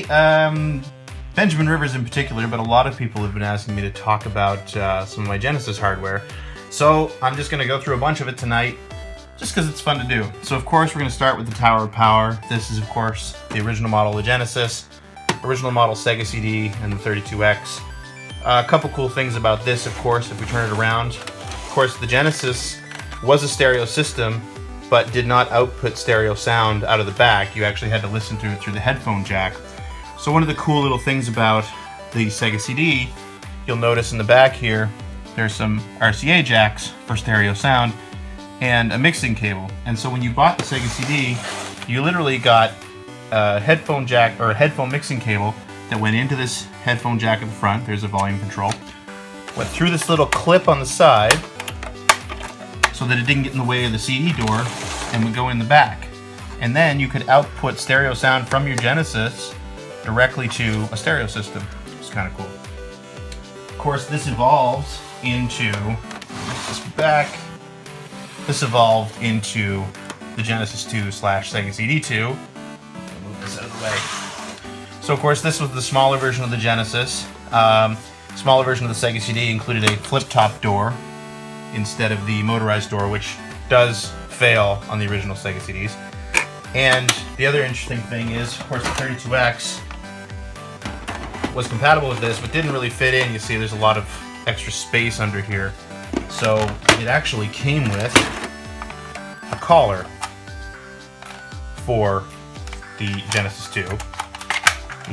today, Benjamin Rivers in particular, but a lot of people have been asking me to talk about some of my Genesis hardware. So I'm just going to go through a bunch of it tonight, just because it's fun to do. So of course we're going to start with the Tower of Power. This is of course the original model of Genesis, original model Sega CD, and the 32X. A couple cool things about this, of course, if we turn it around. Of course, the Genesis was a stereo system, but did not output stereo sound out of the back. You actually had to listen to it through the headphone jack. So one of the cool little things about the Sega CD, you'll notice in the back here, there's some RCA jacks for stereo sound and a mixing cable. And so when you bought the Sega CD, you literally got a headphone jack or a headphone mixing cable that went into this headphone jack at the front. There's a volume control. Went through this little clip on the side so that it didn't get in the way of the CD door, and would go in the back. And then you could output stereo sound from your Genesis directly to a stereo system. It's kind of cool. Of course, this evolved into This evolved into the Genesis 2 / Sega CD 2. I'll move this out of the way. So of course, this was the smaller version of the Genesis. Smaller version of the Sega CD included a flip-top door instead of the motorized door, which does fail on the original Sega CDs. And the other interesting thing is, of course, the 32X was compatible with this, but didn't really fit in. You see there's a lot of extra space under here. So it actually came with a collar for the Genesis 2. You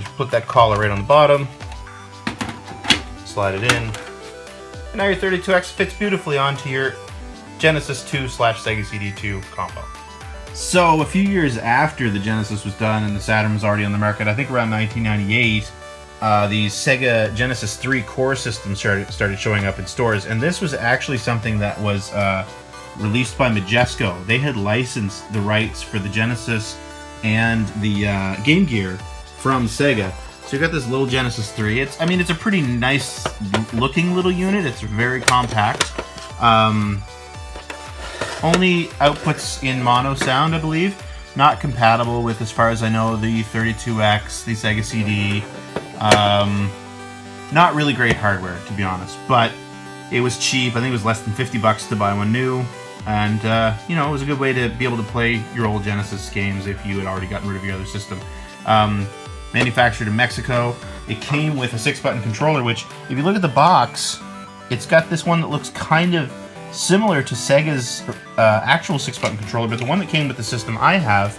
just put that collar right on the bottom, slide it in, and now your 32X fits beautifully onto your Genesis 2 / Sega CD 2 combo. So a few years after the Genesis was done and the Saturn was already on the market, I think around 1998, the Sega Genesis 3 core system started showing up in stores, and this was actually something that was released by Majesco. They had licensed the rights for the Genesis and the Game Gear from Sega. So you've got this little Genesis 3. It's a pretty nice looking little unit. It's very compact. Only outputs in mono sound, I believe. Not compatible with, as far as I know, the 32X, the Sega CD. Not really great hardware, to be honest, but it was cheap. I think it was less than 50 bucks to buy one new, and you know, it was a good way to be able to play your old Genesis games if you had already gotten rid of your other system. Manufactured in Mexico. It came with a 6-button controller, which, if you look at the box, it's got this one that looks kind of similar to Sega's actual 6-button controller, but the one that came with the system I have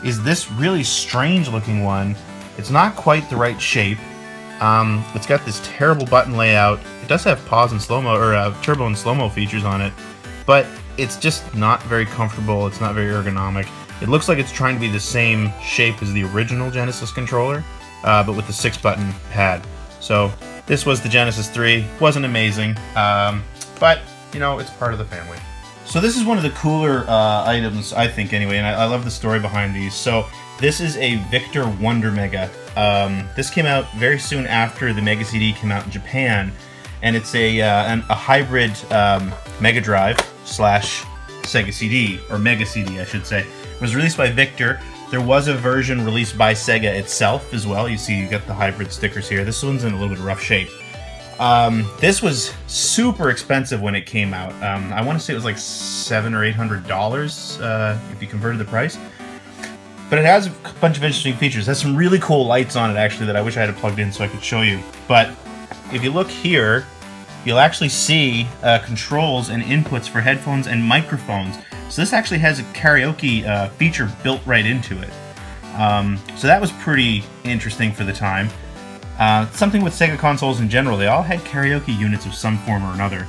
is this really strange looking one. It's not quite the right shape. It's got this terrible button layout. It does have pause and slow-mo, or turbo and slow-mo features on it, but it's just not very comfortable. It's not very ergonomic. It looks like it's trying to be the same shape as the original Genesis controller, but with the 6-button pad. So this was the Genesis 3. Wasn't amazing, but you know, it's part of the family. So this is one of the cooler items, I think, anyway, and I love the story behind these. So this is a Victor Wonder Mega. This came out very soon after the Mega CD came out in Japan, and it's a hybrid Mega Drive / Sega CD, or Mega CD, I should say. It was released by Victor. There was a version released by Sega itself as well. You see, you got the hybrid stickers here. This one's in a little bit rough shape. This was super expensive when it came out. I want to say it was like $700 or $800 if you converted the price. But it has a bunch of interesting features. It has some really cool lights on it, actually, that I wish I had it plugged in so I could show you. But if you look here, you'll actually see controls and inputs for headphones and microphones. So this actually has a karaoke feature built right into it. So that was pretty interesting for the time. Something with Sega consoles in general, they all had karaoke units of some form or another.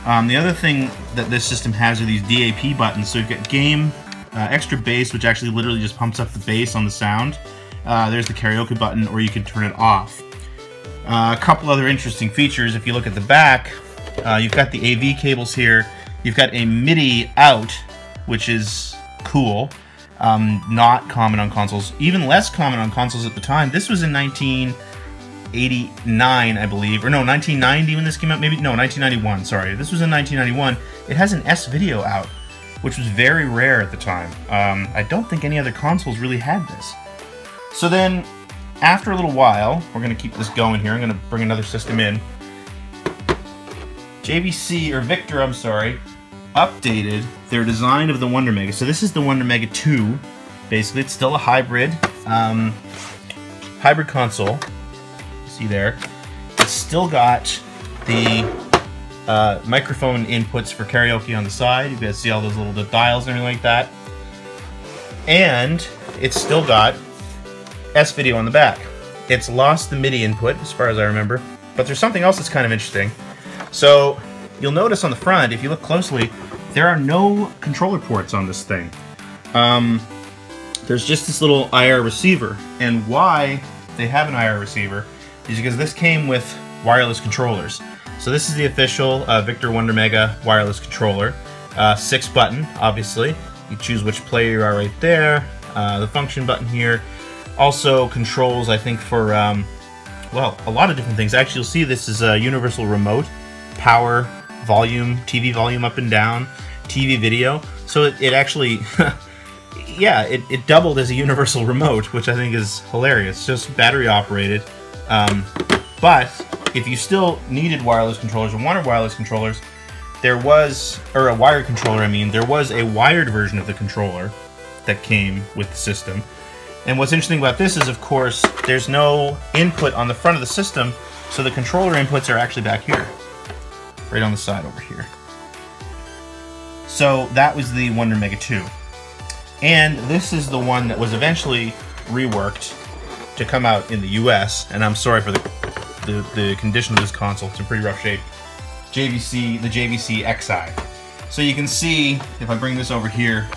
The other thing that this system has are these DAP buttons. So you've got game, extra bass, which actually literally just pumps up the bass on the sound. There's the karaoke button, or you can turn it off. A couple other interesting features. If you look at the back, you've got the AV cables here. You've got a MIDI out, which is cool. Not common on consoles. Even less common on consoles at the time. This was in 1989, I believe. Or no, 1990 when this came out. Maybe, no, 1991, sorry. This was in 1991. It has an S-Video out, which was very rare at the time. I don't think any other consoles really had this. So then, after a little while, we're going to keep this going here. I'm going to bring another system in. Victor, I'm sorry, updated their design of the Wonder Mega. So this is the Wonder Mega 2. Basically, it's still a hybrid console. See there? It's still got the microphone inputs for karaoke on the side. You guys see all those little dials and everything like that. And it's still got S-Video on the back. It's lost the MIDI input, as far as I remember. But there's something else that's kind of interesting. So you'll notice on the front, if you look closely, there are no controller ports on this thing. There's just this little IR receiver. And why they have an IR receiver is because this came with wireless controllers. So this is the official Victor Wonder Mega wireless controller. 6-button, obviously. You choose which player you are right there. The function button here. Also controls, I think, for, well, a lot of different things. Actually, you'll see this is a universal remote. Power, volume, TV volume up and down, TV video. So it actually, yeah, it doubled as a universal remote, which I think is hilarious. Just battery operated. But if you still needed wireless controllers or wanted wireless controllers, there was, or a wired controller, I mean, there was a wired version of the controller that came with the system. And what's interesting about this is, of course, there's no input on the front of the system, so the controller inputs are actually back here. Right on the side over here. So that was the Wonder Mega 2. And this is the one that was eventually reworked to come out in the US. And I'm sorry for the condition of this console. It's in pretty rough shape. The JVC XI. So you can see, if I bring this over here,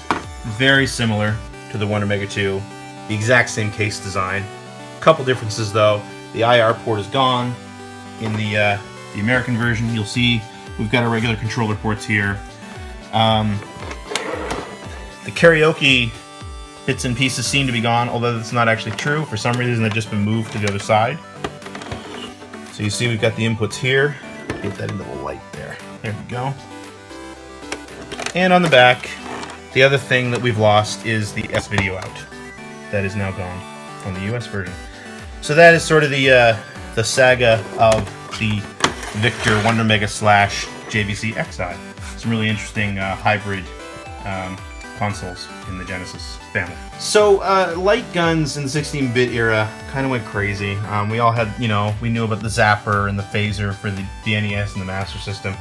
very similar to the Wonder Mega 2. The exact same case design. A couple differences though. The IR port is gone. In the American version, you'll see we've got our regular controller ports here. The karaoke bits and pieces seem to be gone, although that's not actually true. For some reason, they've just been moved to the other side. So you see we've got the inputs here. Get that into the light there. There we go. And on the back, the other thing that we've lost is the S-Video out. That is now gone on the US version. So that is sort of the saga of the Victor Wonder Mega / JVC XI. Some really interesting hybrid consoles in the Genesis family. So light guns in the 16-bit era kind of went crazy. We all had, you know, we knew about the Zapper and the Phaser for the NES and the Master System.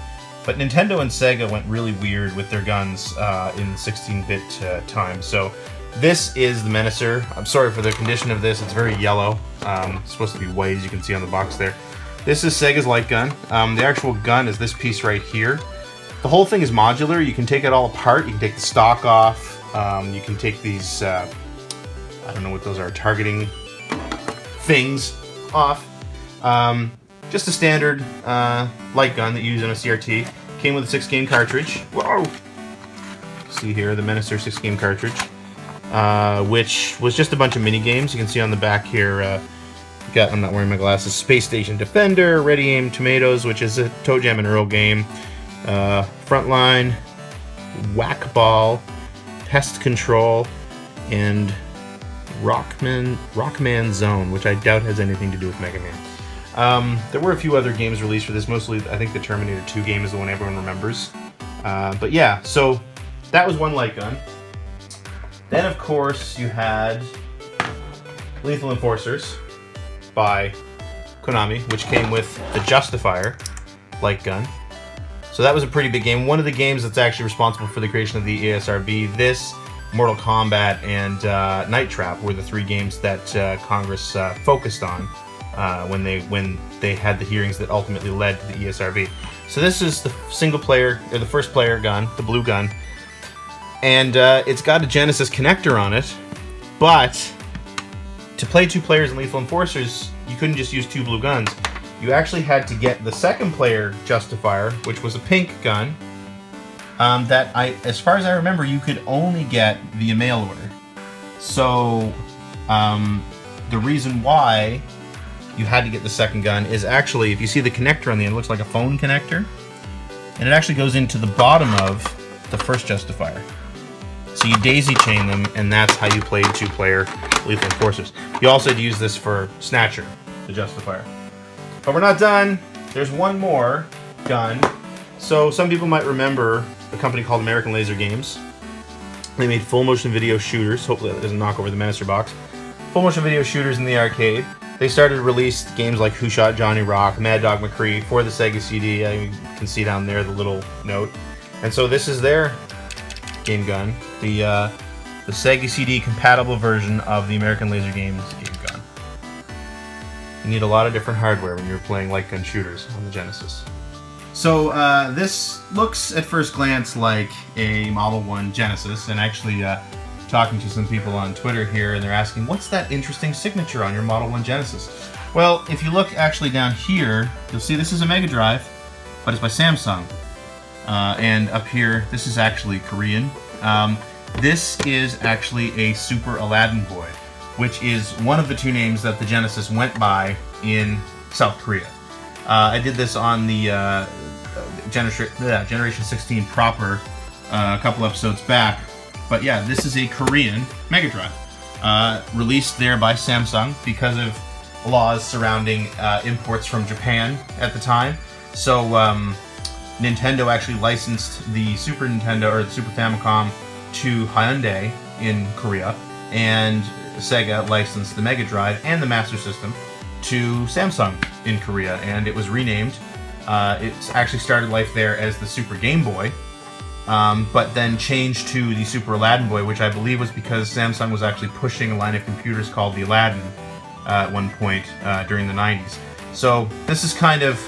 But Nintendo and Sega went really weird with their guns in the 16-bit time. So this is the Menacer. I'm sorry for the condition of this. It's very yellow. It's supposed to be white, as you can see on the box there. This is Sega's light gun. The actual gun is this piece right here. The whole thing is modular. You can take it all apart. You can take the stock off. You can take these, I don't know what those are, targeting things off. Just a standard light gun that you use on a CRT. Came with a 6-game cartridge. Whoa! See here, the Menacer 6-game cartridge. Which was just a bunch of mini games. You can see on the back here, I'm not wearing my glasses, Space Station Defender, Ready Aim Tomatoes, which is a Toe Jam and Earl game, Frontline, Whack-Ball, Pest Control, and Rockman Zone, which I doubt has anything to do with Mega Man. There were a few other games released for this, mostly I think the Terminator 2 game is the one everyone remembers. But yeah, so that was one light gun. Then, of course, you had Lethal Enforcers by Konami, which came with the Justifier light gun. So that was a pretty big game. One of the games that's actually responsible for the creation of the ESRB. This, Mortal Kombat, and Night Trap were the 3 games that Congress focused on when they had the hearings that ultimately led to the ESRB. So this is the single player, or the first player gun, the blue gun. And it's got a Genesis connector on it, but to play 2 players in Lethal Enforcers, you couldn't just use 2 blue guns. You actually had to get the second player Justifier, which was a pink gun, that as far as I remember, you could only get via mail order. So the reason why you had to get the second gun is actually, if you see the connector on the end, it looks like a phone connector, and it actually goes into the bottom of the first Justifier. So you daisy chain them, and that's how you play 2-player Lethal Enforcers. You also had to use this for Snatcher, the Justifier. But we're not done. There's one more gun. So some people might remember a company called American Laser Games. They made full motion video shooters. Hopefully that doesn't knock over the Minister box. Full motion video shooters in the arcade. They started to release games like Who Shot Johnny Rock, Mad Dog McCree for the Sega CD. You can see down there the little note. And so this is their game gun, the Sega CD compatible version of the American Laser Games game gun. You need a lot of different hardware when you're playing light gun shooters on the Genesis. So this looks at first glance like a Model 1 Genesis, and actually talking to some people on Twitter here, and they're asking, what's that interesting signature on your Model 1 Genesis? Well, if you look actually down here, you'll see this is a Mega Drive, but it's by Samsung. And up here, this is actually Korean. This is actually a Super Aladdin Boy, which is one of the 2 names that the Genesis went by in South Korea. I did this on the Generation 16 proper a couple episodes back. But yeah, this is a Korean Mega Drive, released there by Samsung because of laws surrounding imports from Japan at the time. So Nintendo actually licensed the Super Nintendo, or the Super Famicom, to Hyundai in Korea, and Sega licensed the Mega Drive and the Master System to Samsung in Korea, and it was renamed. It's actually started life there as the Super Game Boy, but then changed to the Super Aladdin Boy, which I believe was because Samsung was actually pushing a line of computers called the Aladdin at one point during the 90s. So this is kind of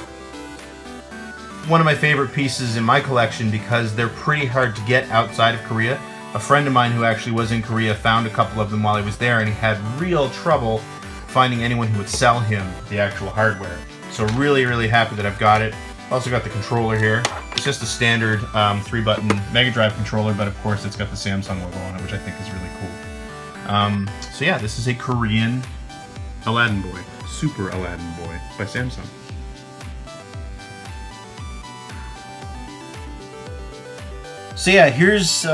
one of my favorite pieces in my collection because they're pretty hard to get outside of Korea. A friend of mine who actually was in Korea found a couple of them while he was there, and he had real trouble finding anyone who would sell him the actual hardware. So really, really happy that I've got it. Also got the controller here. It's just a standard 3-button Mega Drive controller, but of course it's got the Samsung logo on it, which I think is really cool. So yeah, this is a Korean Aladdin Boy, Super Aladdin Boy by Samsung. So yeah, here's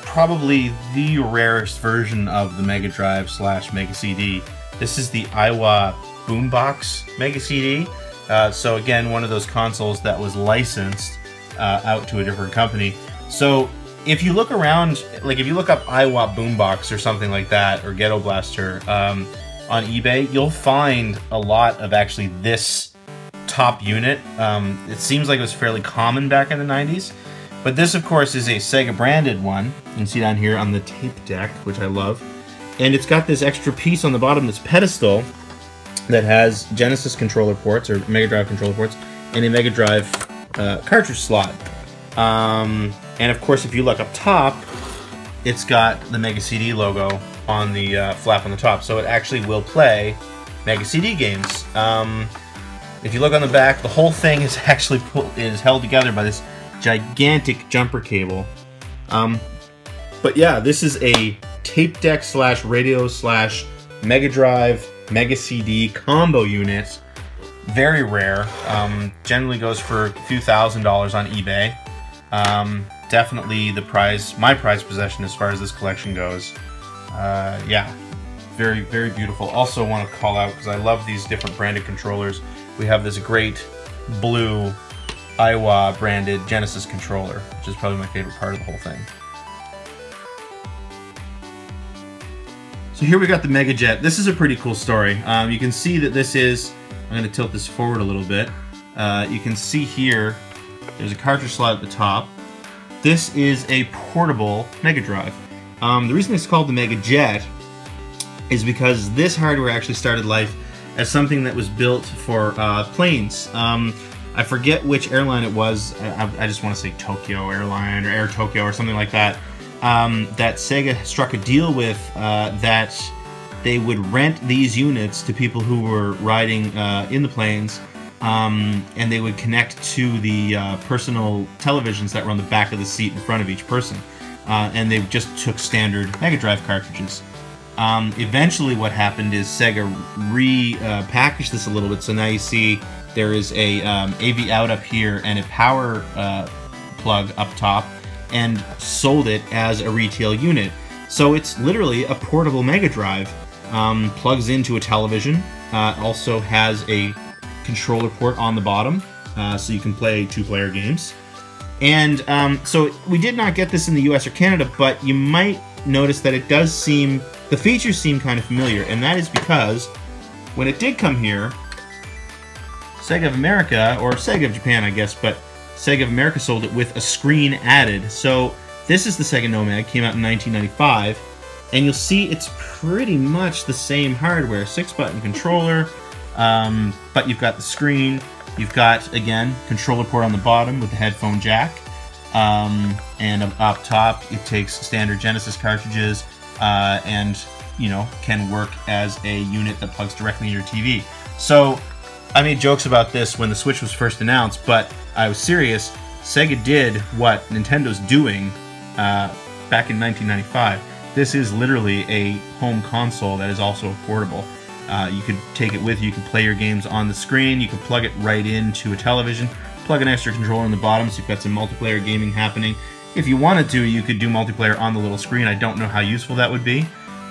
probably the rarest version of the Mega Drive / Mega CD. This is the Iowa Boombox Mega CD. So again, one of those consoles that was licensed out to a different company. So if you look around, like if you look up Iowa Boombox or something like that, or Ghetto Blaster on eBay, you'll find a lot of actually this top unit. It seems like it was fairly common back in the 90s. But this, of course, is a Sega branded one. You can see down here on the tape deck, which I love. And it's got this extra piece on the bottom, this pedestal, that has Genesis controller ports, or Mega Drive controller ports, and a Mega Drive cartridge slot. And of course, if you look up top, it's got the Mega CD logo on the flap on the top. So it actually will play Mega CD games. If you look on the back, the whole thing is actually held together by this gigantic jumper cable. But yeah, this is a tape deck / radio / Mega Drive Mega CD combo unit. Very rare. Generally goes for a few $1,000s on eBay. Definitely my prized possession as far as this collection goes. Yeah, very, very beautiful. Also want to call out, because I love these different branded controllers, we have this great blue Iowa branded Genesis controller, which is probably my favorite part of the whole thing. So here we got the Mega Jet. This is a pretty cool story. You can see that this is, I'm going to tilt this forward a little bit. You can see here, there's a cartridge slot at the top. This is a portable Mega Drive. The reason it's called the Mega Jet is because this hardware actually started life as something that was built for planes. I forget which airline it was. I just want to say Tokyo Airline or Air Tokyo or something like that. That Sega struck a deal with that they would rent these units to people who were riding in the planes, and they would connect to the personal televisions that were on the back of the seat in front of each person. And they just took standard Mega Drive cartridges. Eventually what happened is Sega repackaged this a little bit, so now you see there is a AV out up here and a power plug up top, and sold it as a retail unit. So it's literally a portable Mega Drive. Plugs into a television, also has a controller port on the bottom, so you can play 2-player games. And so we did not get this in the US or Canada, but you might notice that it does seem, the features seem kind of familiar, and that is because when it did come here, Sega of America, or Sega of Japan I guess, but Sega of America sold it with a screen added. So this is the Sega Nomad, came out in 1995, and you'll see it's pretty much the same hardware, 6-button controller, but you've got the screen, you've got, again, controller port on the bottom with the headphone jack, and up top it takes standard Genesis cartridges, and, you know, can work as a unit that plugs directly into your TV. So I made jokes about this when the Switch was first announced, but I was serious. Sega did what Nintendo's doing back in 1995. This is literally a home console that is also portable. You could take it with you, you can play your games on the screen, you can plug it right into a television, plug an extra controller on the bottom so you've got some multiplayer gaming happening. If you wanted to, you could do multiplayer on the little screen. I don't know how useful that would be.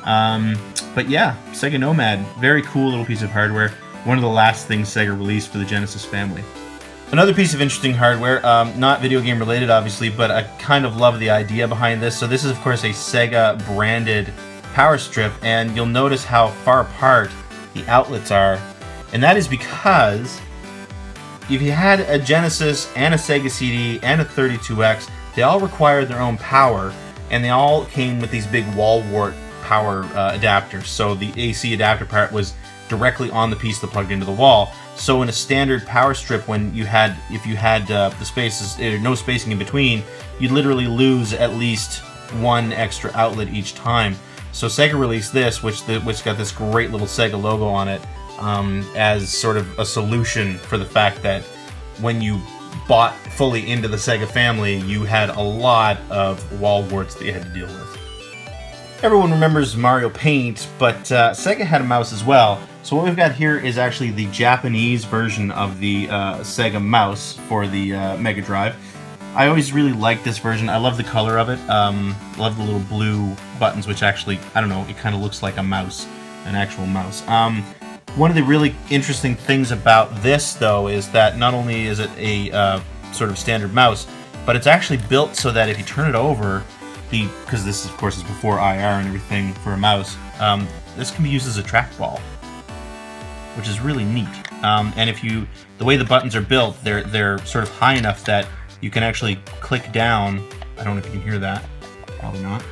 But yeah, Sega Nomad, very cool little piece of hardware. One of the last things Sega released for the Genesis family. Another piece of interesting hardware, not video game related obviously, but I kind of love the idea behind this. So this is of course a Sega branded power strip, and you'll notice how far apart the outlets are. And that is because if you had a Genesis and a Sega CD and a 32X, they all required their own power, and they all came with these big wall wart power adapters. So the AC adapter part was directly on the piece that plugged into the wall. So in a standard power strip, when you had, if you had the spaces, no spacing in between, you'd literally lose at least one extra outlet each time. So Sega released this, which got this great little Sega logo on it, as sort of a solution for the fact that when you bought fully into the Sega family, you had a lot of wall warts that you had to deal with. Everyone remembers Mario Paint, but Sega had a mouse as well. So what we've got here is actually the Japanese version of the Sega Mouse for the Mega Drive. I always really liked this version. I love the color of it. Love the little blue buttons, which actually, I don't know, it kind of looks like a mouse, an actual mouse. One of the really interesting things about this, though, is that not only is it a sort of standard mouse, but it's actually built so that if you turn it over, because this, of course, is before IR and everything for a mouse, this can be used as a trackball, which is really neat. And if you, the way the buttons are built, they're sort of high enough that you can actually click down. I don't know if you can hear that. Probably not.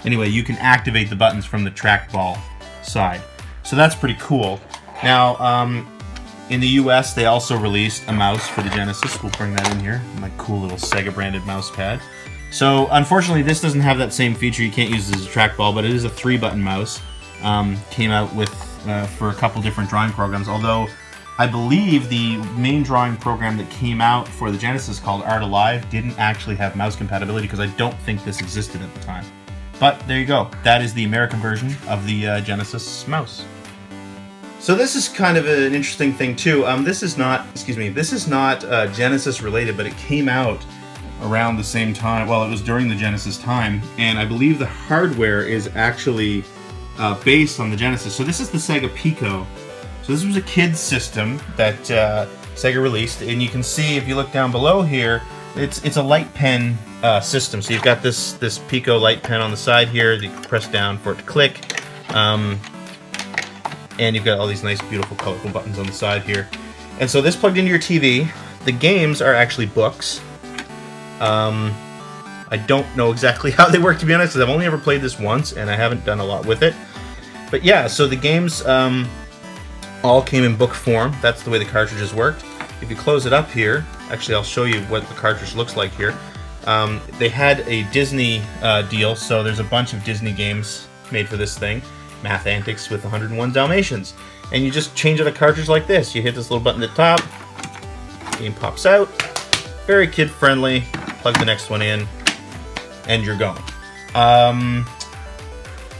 Anyway, you can activate the buttons from the trackball side. So that's pretty cool. Now, in the US, they also released a mouse for the Genesis. We'll bring that in here. My cool little Sega branded mouse pad. So, unfortunately, this doesn't have that same feature. You can't use it as a trackball, but it is a 3-button mouse. Came out with for a couple different drawing programs, although I believe the main drawing program that came out for the Genesis called Art Alive didn't actually have mouse compatibility, because I don't think this existed at the time. But there you go. That is the American version of the Genesis mouse. So this is kind of an interesting thing too. This is not, this is not Genesis related, but it came out around the same time. Well, it was during the Genesis time, and I believe the hardware is actually based on the Genesis. So this is the Sega Pico. So this was a kid's system that Sega released, and you can see if you look down below here, it's a light pen system. So you've got this Pico light pen on the side here that you can press down for it to click, and you've got all these nice, beautiful, colorful buttons on the side here. And so this plugged into your TV. The games are actually books. I don't know exactly how they work, to be honest, because I've only ever played this once, and I haven't done a lot with it. But yeah, so the games all came in book form. That's the way the cartridges worked. If you close it up here, actually I'll show you what the cartridge looks like here. They had a Disney deal, so there's a bunch of Disney games made for this thing. Math Antics with 101 Dalmatians. And you just change out a cartridge like this. You hit this little button at the top, game pops out. Very kid-friendly. Plug the next one in, and you're going.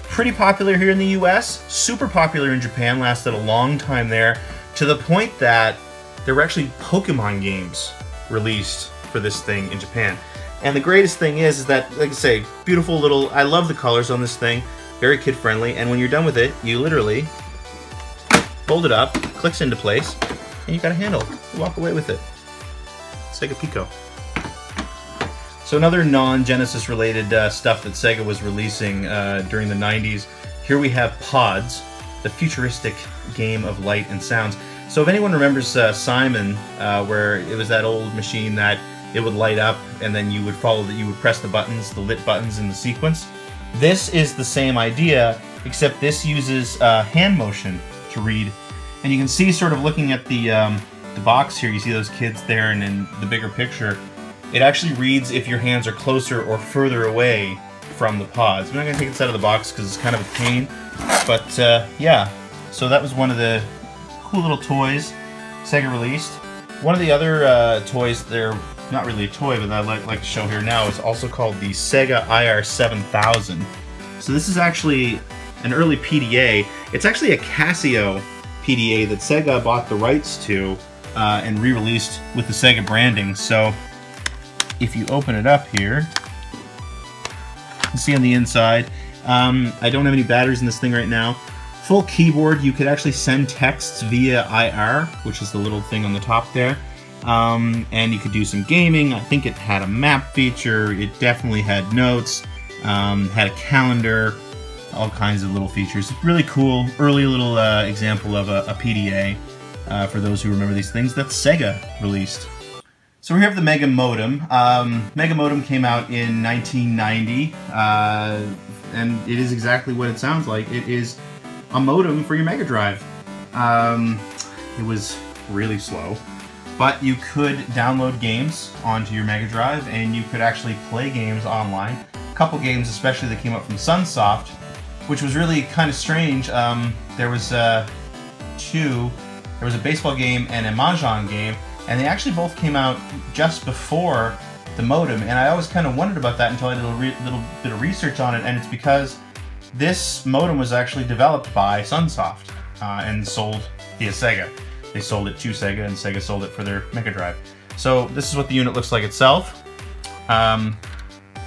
Pretty popular here in the US, super popular in Japan, lasted a long time there, to the point that there were actually Pokemon games released for this thing in Japan. And the greatest thing is that, like I say, beautiful little, I love the colors on this thing, very kid-friendly, and when you're done with it, you literally fold it up, clicks into place, and you got a handle. You walk away with it. Sega Pico. So another non-Genesis related stuff that Sega was releasing during the 90s. Here we have Pods, the futuristic game of light and sounds. So if anyone remembers Simon, where it was that old machine that it would light up and then you would follow that, you would press the buttons, the lit buttons in the sequence. This is the same idea, except this uses hand motion to read. And you can see, sort of looking at the box here, you see those kids there, and in the bigger picture, it actually reads if your hands are closer or further away from the pods. I'm not going to take this out of the box because it's kind of a pain, but yeah, so that was one of the cool little toys Sega released. One of the other toys, they're not really a toy, but I'd like to show here now, is also called the Sega IR7000. So this is actually an early PDA. It's actually a Casio PDA that Sega bought the rights to and re-released with the Sega branding. So if you open it up here, you can see on the inside, I don't have any batteries in this thing right now. Full keyboard. You could actually send texts via IR, which is the little thing on the top there. And you could do some gaming. I think it had a map feature. It definitely had notes, had a calendar, all kinds of little features. Really cool, early little example of a PDA for those who remember these things that Sega released. So we have the Mega Modem. Mega Modem came out in 1990, and it is exactly what it sounds like. It is a modem for your Mega Drive. It was really slow, but you could download games onto your Mega Drive, and you could actually play games online. A couple games, especially that came up from Sunsoft, which was really kind of strange. There was two. There was a baseball game and a mahjong game, and they actually both came out just before the modem. And I always kind of wondered about that until I did a little bit of research on it, and it's because this modem was actually developed by Sunsoft and sold via Sega. They sold it to Sega, and Sega sold it for their Mega Drive. So this is what the unit looks like itself.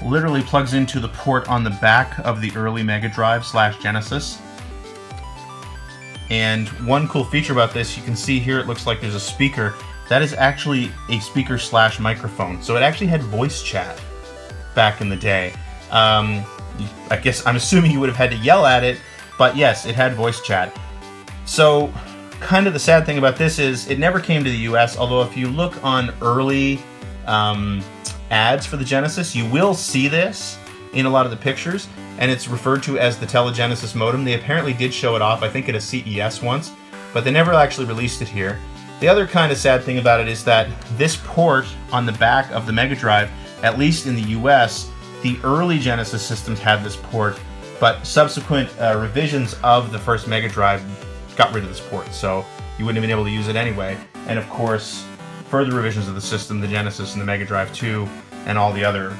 Literally plugs into the port on the back of the early Mega Drive / Genesis. And one cool feature about this, you can see here it looks like there's a speaker. That is actually a speaker / microphone. So it actually had voice chat back in the day. I guess, I'm assuming you would have had to yell at it, but yes, it had voice chat. So kind of the sad thing about this is it never came to the US, although if you look on early ads for the Genesis, you will see this in a lot of the pictures, and it's referred to as the Telegenesis modem. They apparently did show it off, I think at a CES once, but they never actually released it here. The other kind of sad thing about it is that this port on the back of the Mega Drive, at least in the US, the early Genesis systems had this port, but subsequent revisions of the first Mega Drive got rid of this port, so you wouldn't have been able to use it anyway. And of course, further revisions of the system, the Genesis and the Mega Drive 2, and all the other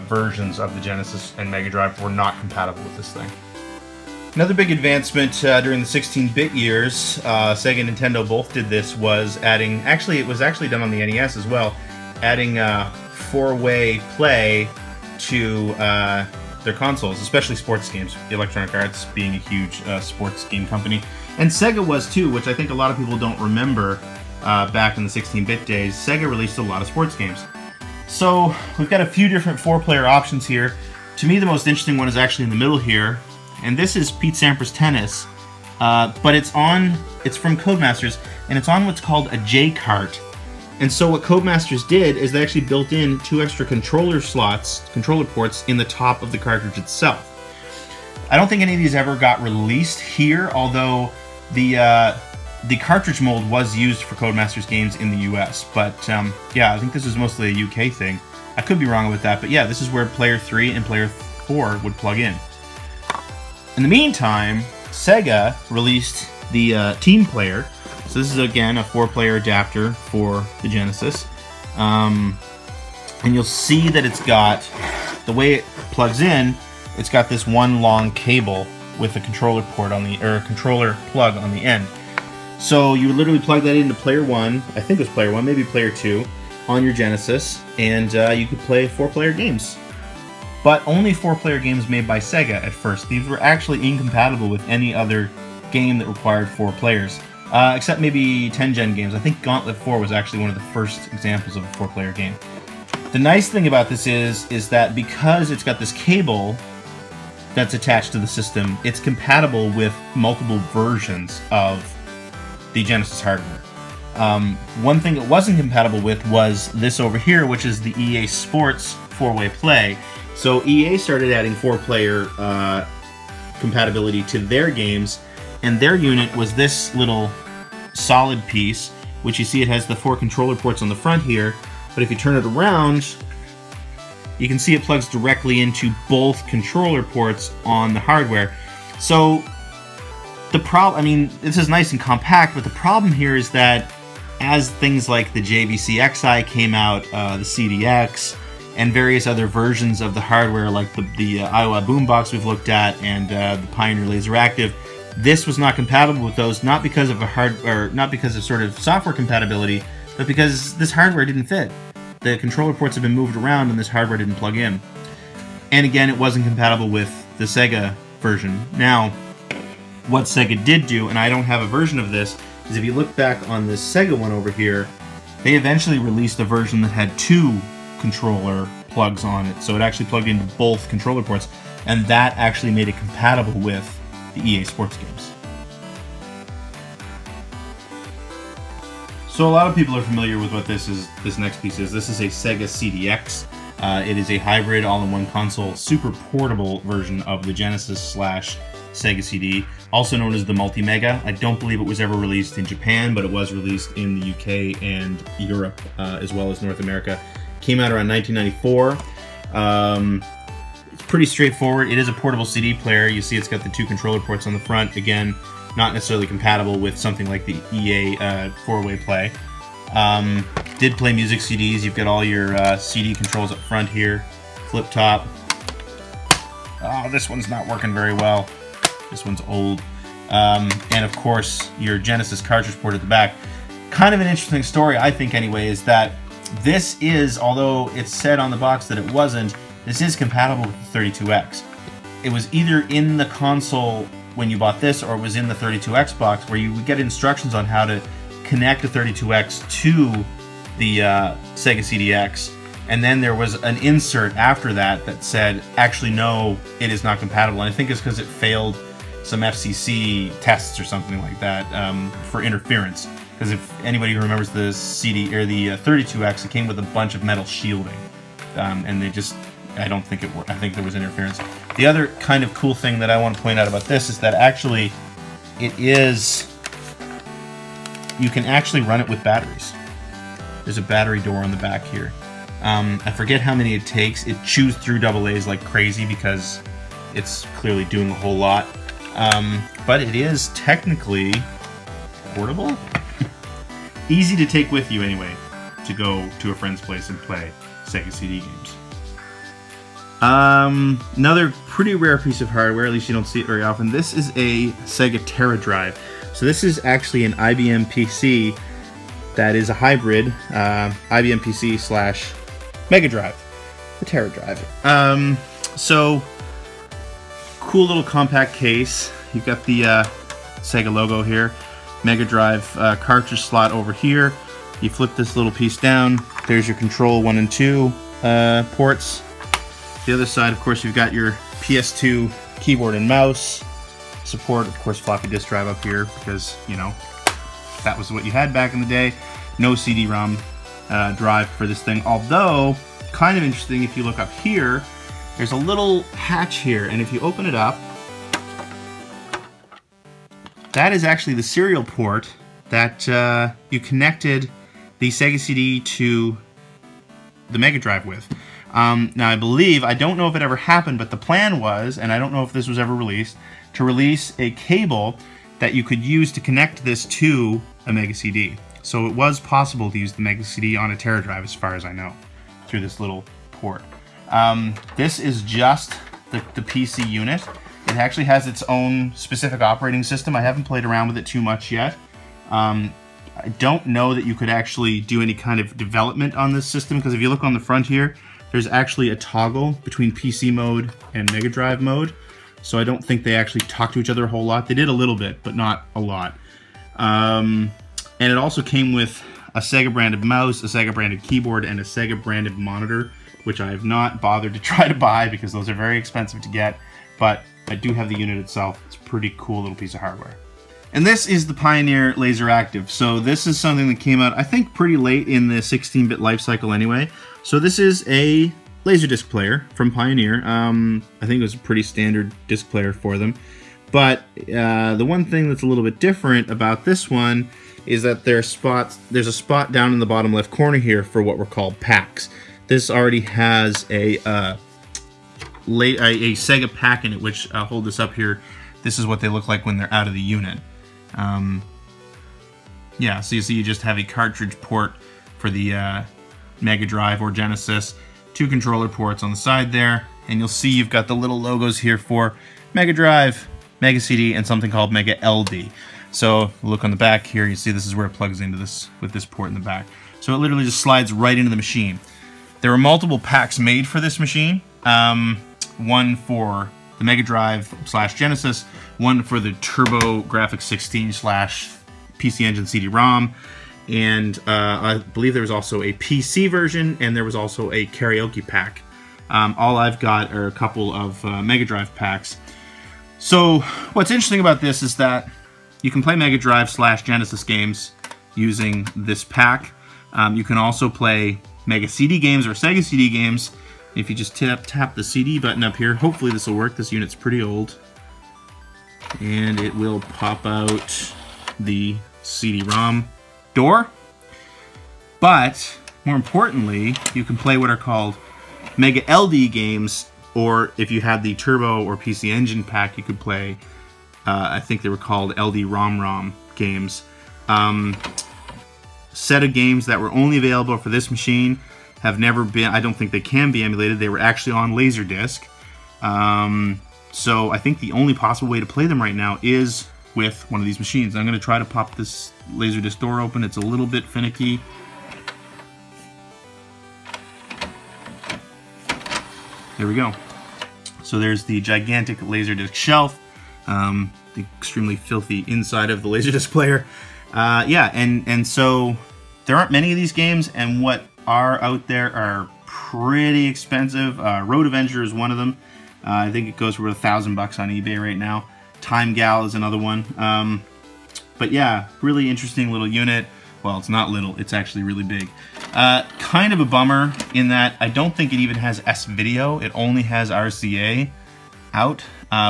versions of the Genesis and Mega Drive were not compatible with this thing. Another big advancement during the 16-bit years, Sega and Nintendo both did this, was adding, actually it was actually done on the NES as well, adding four-way play to their consoles, especially sports games, Electronic Arts being a huge sports game company. And Sega was too, which I think a lot of people don't remember back in the 16-bit days. Sega released a lot of sports games. So we've got a few different four-player options here. To me, the most interesting one is actually in the middle here, and this is Pete Sampras Tennis, but it's from Codemasters, and it's on what's called a J-Cart. And so what Codemasters did is they actually built in 2 extra controller slots, controller ports, in the top of the cartridge itself. I don't think any of these ever got released here, although the cartridge mold was used for Codemasters games in the US. But yeah, I think this is mostly a UK thing. I could be wrong with that, but yeah, this is where player 3 and player 4 would plug in. In the meantime, Sega released the Team Player. So this is, again, a 4-player adapter for the Genesis. And you'll see that it's got, the way it plugs in, it's got this one long cable with a controller port on the, or a controller plug on the end. So you would literally plug that into player 1, I think it was player 1, maybe player 2, on your Genesis, and you could play 4-player games. But only 4-player games made by Sega at first. These were actually incompatible with any other game that required 4 players, except maybe 10-gen games. I think Gauntlet 4 was actually one of the first examples of a 4-player game. The nice thing about this is that because it's got this cable that's attached to the system, it's compatible with multiple versions of the Genesis hardware. One thing it wasn't compatible with was this over here, which is the EA Sports 4-way play. So EA started adding 4-player compatibility to their games, and their unit was this little solid piece, which you see it has the 4 controller ports on the front here, but if you turn it around, you can see it plugs directly into both controller ports on the hardware. So the problem, I mean, this is nice and compact, but the problem here is that as things like the JVC XI came out, the CDX, and various other versions of the hardware like the Iowa Boombox we've looked at, and the Pioneer Laser Active, this was not compatible with those, not because of not because of sort of software compatibility, but because this hardware didn't fit. The controller ports have been moved around and this hardware didn't plug in. And again, it wasn't compatible with the Sega version. Now, what Sega did do, and I don't have a version of this, is if you look back on this Sega one over here, they eventually released a version that had 2 controller plugs on it. So it actually plugged into both controller ports, and that actually made it compatible with the EA Sports games. So a lot of people are familiar with what this next piece is. This is a Sega CDX. It is a hybrid all-in-one console, super portable version of the Genesis / Sega CD, also known as the Multi-Mega. I don't believe it was ever released in Japan, but it was released in the UK and Europe, as well as North America. Came out around 1994. It's pretty straightforward. It is a portable CD player. You see it's got the 2 controller ports on the front. Again, not necessarily compatible with something like the EA 4-way play. Did play music CDs. You've got all your CD controls up front here. Flip top. Oh, this one's not working very well. This one's old. And of course, your Genesis cartridge port at the back. Kind of an interesting story, I think anyway, is that this is, although it's said on the box that it wasn't, this is compatible with the 32X. It was either in the console when you bought this, or it was in the 32X box, where you would get instructions on how to connect the 32X to the Sega CDX, and then there was an insert after that that said, actually no, it is not compatible. And I think it's because it failed some FCC tests or something like that for interference. Because if anybody who remembers the CD or the 32X, it came with a bunch of metal shielding, and they just, I don't think it worked. I think there was interference. The other kind of cool thing that I want to point out about this is that actually it is, you can actually run it with batteries. There's a battery door on the back here. I forget how many it takes. It chews through AA's like crazy because it's clearly doing a whole lot. But it is technically portable. Easy to take with you anyway, to go to a friend's place and play Sega CD games. Another pretty rare piece of hardware, at least you don't see it very often. This is a Sega Terra drive. So this is actually an IBM PC that is a hybrid IBM PC / Mega Drive, the Terra drive. So cool little compact case. You've got the Sega logo here. Mega Drive cartridge slot over here. You flip this little piece down. There's your control 1 and 2 ports. The other side, of course, you've got your PS2 keyboard and mouse. Support, of course, floppy disk drive up here because, you know, that was what you had back in the day. No CD-ROM drive for this thing. Although, kind of interesting, if you look up here, there's a little hatch here, and if you open it up, that is actually the serial port that you connected the Sega CD to the Mega Drive with. Now I believe, I don't know if it ever happened, but the plan was, and I don't know if this was ever released, to release a cable that you could use to connect this to a Mega CD. So it was possible to use the Mega CD on a Terra drive, as far as I know, through this little port. This is just the PC unit. It actually has its own specific operating system. I haven't played around with it too much yet. I don't know that you could actually do any kind of development on this system, because if you look on the front here, there's actually a toggle between PC mode and Mega Drive mode. So I don't think they actually talk to each other a whole lot. They did a little bit, but not a lot. And it also came with a Sega branded mouse, a Sega branded keyboard, and a Sega branded monitor, which I have not bothered to try to buy because those are very expensive to get. But I do have the unit itself. It's a pretty cool little piece of hardware. And this is the Pioneer Laser Active. So this is something that came out, I think, pretty late in the 16-bit life cycle anyway. So this is a Laserdisc player from Pioneer. I think it was a pretty standard disc player for them. But the one thing that's a little bit different about this one is that there's a spot down in the bottom left corner here for what were called packs. This already has a Sega pack in it, which I'll hold this up here. This is what they look like when they're out of the unit. Yeah, so you see you just have a cartridge port for the Mega Drive or Genesis, 2 controller ports on the side there, and you'll see you've got the little logos here for Mega Drive, Mega CD, and something called Mega LD. So look on the back here, you see this is where it plugs into this with this port in the back. So it literally just slides right into the machine. There are multiple packs made for this machine. One for the Mega Drive / Genesis, one for the TurboGrafx 16 / PC Engine CD-ROM, and I believe there was also a PC version, and there was also a karaoke pack. All I've got are a couple of Mega Drive packs. So what's interesting about this is that you can play Mega Drive / Genesis games using this pack. You can also play Mega CD games or Sega CD games. If you just tap the CD button up here, hopefully this will work. This unit's pretty old. And it will pop out the CD-ROM door. But, more importantly, you can play what are called Mega LD games, or if you had the Turbo or PC Engine pack, you could play, I think they were called LD ROM games. Set of games that were only available for this machine have never been, I don't think they can be emulated. They were actually on Laserdisc. So I think the only possible way to play them right now is with one of these machines. I'm going to try to pop this Laserdisc door open. It's a little bit finicky. There we go. So there's the gigantic Laserdisc shelf, the extremely filthy inside of the Laserdisc player. Yeah, and so there aren't many of these games, and what are out there are pretty expensive. Road Avenger is one of them. I think it goes for $1,000 on eBay right now. Time Gal is another one. But yeah, really interesting little unit. Well, it's not little, it's actually really big. Kind of a bummer in that I don't think it even has S-Video. It only has RCA out,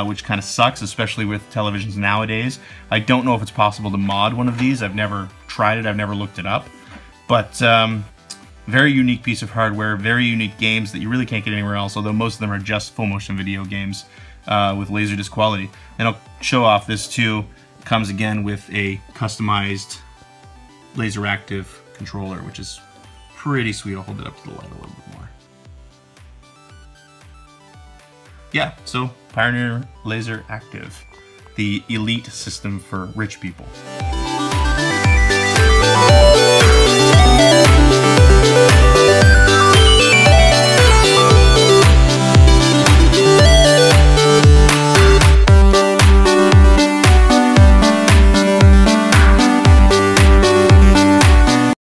which kind of sucks, especially with televisions nowadays. I don't know if it's possible to mod one of these. I've never tried it, I've never looked it up. But very unique piece of hardware, very unique games that you really can't get anywhere else, although most of them are just full motion video games with Laserdisc quality. And I'll show off this too. It comes again with a customized laser active controller, which is pretty sweet. I'll hold it up to the light a little bit more. Yeah, so Pioneer Laser Active, the elite system for rich people.